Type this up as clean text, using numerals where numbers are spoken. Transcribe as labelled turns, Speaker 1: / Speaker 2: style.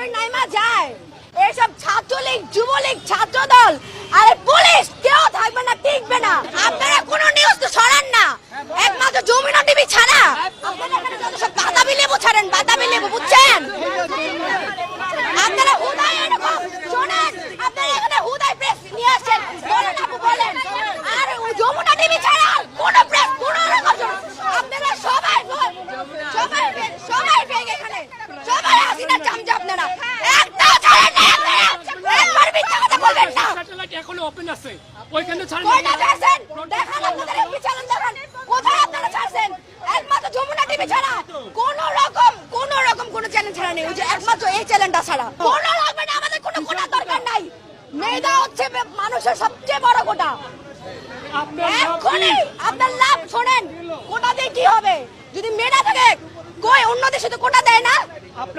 Speaker 1: যদি নাইমা যায় এইসব ছাত্রলীগ যুবলীগ ছাত্রদল আরে পুলিশ কেউ থাকবে না টিকবে না। আপনারা কোনো নিউজ তো ছড়ান না, একমাত্র যমুনা টিভি ছাড়া আপনারা এখানে যত সব বাতাবি লেবু ছাড়েন, বাতাবি লেবু বুঝছেন। আপনারা হুদাই এরকম শোনেন, আপনারা এখানে হুদাই প্রেস নিয়ে আসছেন, বলেন আপু বলেন। আর যমুনা টিভি ছাড়া কোনো প্রেস কোনো রকম আপনারা সবাই ফেক এখানে, সবাই হাসিনা চামচা আপনারা একটাও ছাড়েন না। একবার মিথ্যা কথা বলবেন না।
Speaker 2: স্যাটেলাইট এখনো ওপেন আছে, ওইখানে ছাড়েন।
Speaker 1: কোনটা ছাড়ছেন দেখান, আপনাদের এমপি চ্যানেল দেখান কোথায় আপনারা ছাড়ছেন। একমাত্র যমুনা টিভি ছাড়া কোনো রকম কোনো চ্যানেল ছাড়া নেই, ওই যে একমাত্র এই চ্যানেলটা ছাড়া। কোনো লাগবে না, আমাদের কোনো কোটা দরকার নাই। মেধা হচ্ছে মানুষের সবচেয়ে বড় কোটা। এখনই আপনার লাভ শোনেন, কোটা দিয়ে কি হবে? যদি মেধা থাকে কই অন্য দেশে তো কোটা দেয় না।